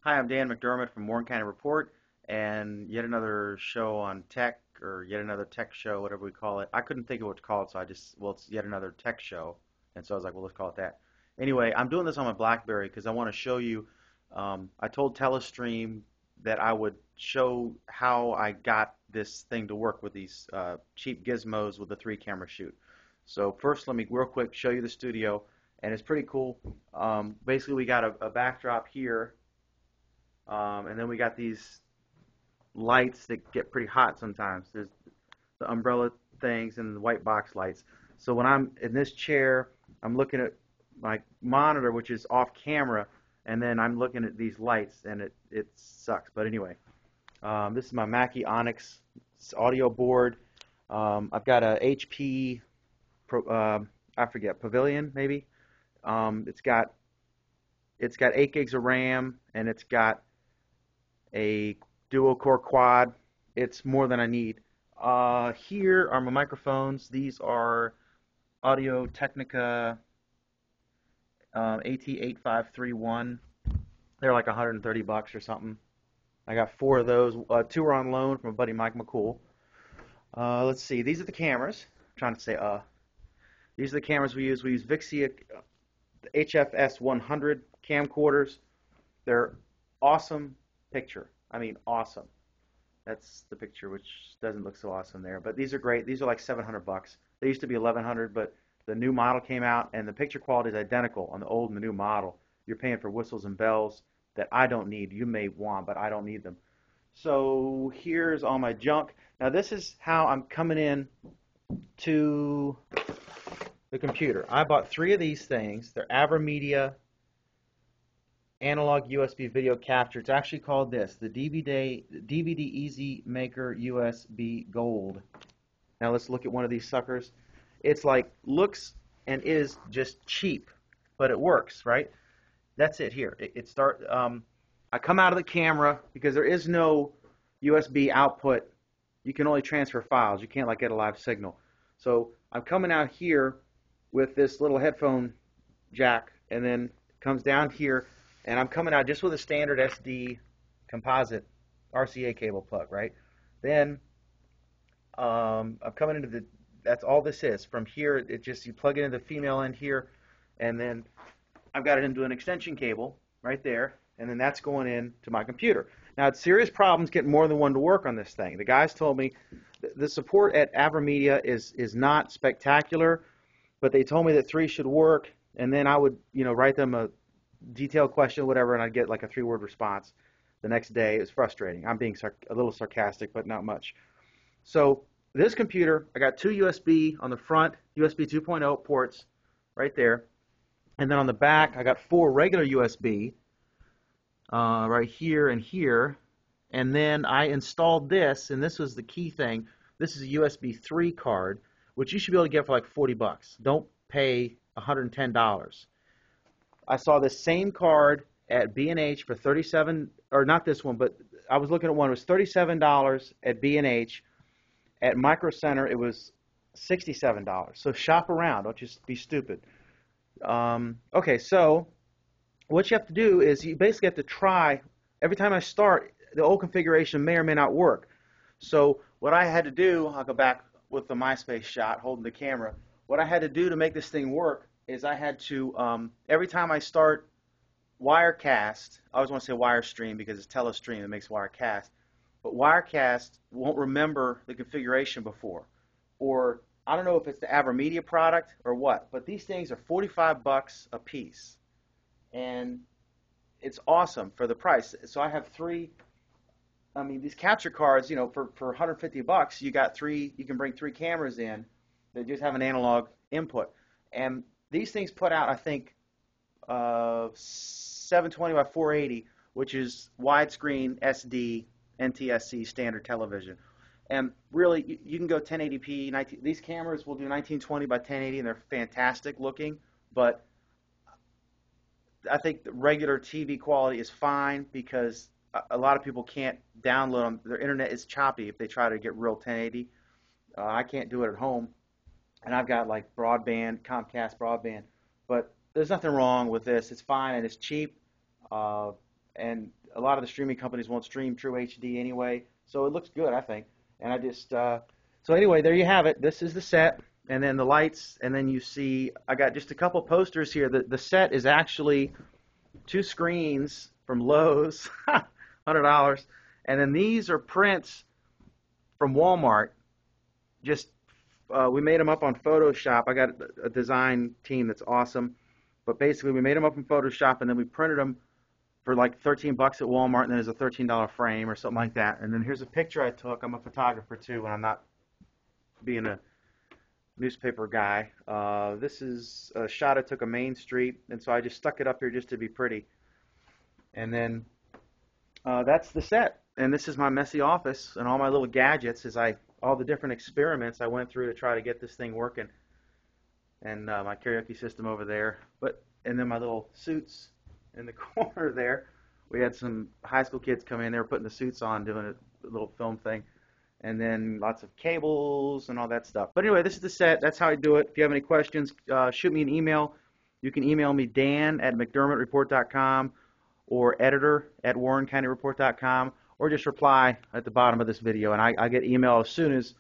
Hi, I'm Dan McDermott from Warren County Report, and yet another show on tech, or yet another tech show, whatever we call it. I couldn't think of what to call it, so well, it's yet another tech show, and so I was like, well, let's call it that. Anyway, I'm doing this on my BlackBerry because I want to show you. I told Telestream that I would show how I got this thing to work with these cheap gizmos with the three-camera shoot. So first, let me real quick show you the studio, and it's pretty cool. Basically, we got a backdrop here. And then we got these lights that get pretty hot sometimes. There's the umbrella things and the white box lights. So when I'm in this chair, I'm looking at my monitor, which is off camera, and then I'm looking at these lights, and it sucks. But anyway, this is my Mackie Onyx audio board. I've got a HP, I forget, Pavilion maybe. It's got 8 gigs of RAM, and it's got a dual core quad. It's more than I need. Here are my microphones. These are Audio-Technica AT8531. They're like 130 bucks or something. I got 4 of those. 2 are on loan from my buddy Mike McCool. Let's see. These are the cameras. I'm trying to say These are the cameras we use. We use Vixia HFS 100 camcorders. They're awesome picture. I mean, awesome. That's the picture, which doesn't look so awesome there. But these are great. These are like 700 bucks. They used to be 1100, but the new model came out, and the picture quality is identical on the old and the new model. You're paying for whistles and bells that I don't need. You may want, but I don't need them. So here's all my junk. Now this is how I'm coming in to the computer. I bought 3 of these things. They're AverMedia analog USB video capture. It's actually called this, the DVD Easy Maker USB Gold. Now let's look at one of these suckers. It's like looks and is just cheap, but it works, right? That's it here. I come out of the camera because there is no USB output. You can only transfer files. You can't like get a live signal. So I'm coming out here with this little headphone jack, and then it comes down here. And I'm coming out just with a standard SD composite RCA cable plug, right? Then I'm coming into that's all this is. From here, you plug it into the female end here, and then I've got it into an extension cable right there, and then that's going into my computer. Now, it's serious problems getting more than one to work on this thing. The guys told me the support at AverMedia is not spectacular, but they told me that 3 should work, and then I would, write them a detailed question, whatever, and I'd get like a 3-word response the next day. It's frustrating. I'm being a little sarcastic, but not much. So this computer, I got 2 USB on the front, USB 2.0 ports right there, and then on the back, I got 4 regular USB right here and here, and then I installed this, and this was the key thing. This is a USB 3 card, which you should be able to get for like 40 bucks. Don't pay $110. I saw the same card at B&H for $37, or not this one, but I was looking at one. It was $37 at B&H. At Micro Center, it was $67. So shop around. Don't just be stupid. Okay, so what you have to do is you basically have to try. Every time I start, the old configuration may or may not work. So what I had to do, I'll go back with the MySpace shot holding the camera. What I had to do to make this thing work is I had to, every time I start Wirecast, I always want to say Wirestream because it's Telestream that makes Wirecast, but Wirecast won't remember the configuration before. Or I don't know if it's the AverMedia product or what, but these things are 45 bucks a piece. And it's awesome for the price. So I have 3, these capture cards, for 150 bucks, you can bring 3 cameras in that just have an analog input. And these things put out, I think, 720 by 480, which is widescreen SD NTSC standard television. And really, you can go 1080p. These cameras will do 1920 by 1080, and they're fantastic looking. But I think the regular TV quality is fine because a lot of people can't download them. Their internet is choppy if they try to get real 1080. I can't do it at home. And I've got like broadband, Comcast broadband, but there's nothing wrong with this. It's fine and it's cheap, and a lot of the streaming companies won't stream true HD anyway, so it looks good, I think. And I just so anyway, there you have it. This is the set, and then the lights, and then you see I got just a couple posters here. The set is actually 2 screens from Lowe's, $100, and then these are prints from Walmart. Just we made them up on Photoshop. I got a design team that's awesome, but basically we made them up in Photoshop, and then we printed them for like 13 bucks at Walmart, and then there's a $13 frame or something like that. And then here's a picture I took. I'm a photographer too, and I'm not being a newspaper guy. This is a shot I took of Main Street, and so I just stuck it up here just to be pretty. And then that's the set. And this is my messy office, and all my little gadgets all the different experiments I went through to try to get this thing working. And my karaoke system over there. And then my little suits in the corner there. We had some high school kids come in. They were putting the suits on, doing a little film thing. And then lots of cables and all that stuff. But anyway, this is the set. That's how I do it. If you have any questions, shoot me an email. You can email me dan@mcdermottreport.com or editor@warrencountyreport.com, or just reply at the bottom of this video. And I get email as soon as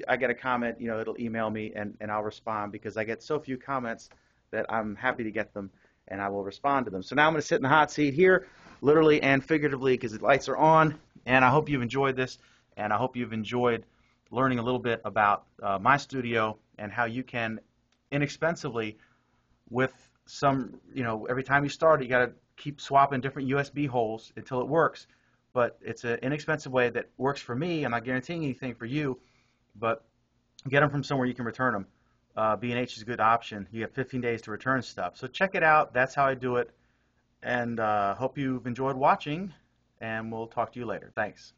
I get a comment, it'll email me, and I'll respond, because I get so few comments that I'm happy to get them, and I will respond to them. So now I'm going to sit in the hot seat here, literally and figuratively, because the lights are on. And I hope you've enjoyed this, and I hope you've enjoyed learning a little bit about my studio and how you can inexpensively, with some, every time you start, you got to keep swapping different USB holes until it works. But it's an inexpensive way that works for me. I'm not guaranteeing anything for you, but get them from somewhere you can return them. B&H is a good option. You have 15 days to return stuff. So check it out. That's how I do it. And hope you've enjoyed watching, and we'll talk to you later. Thanks.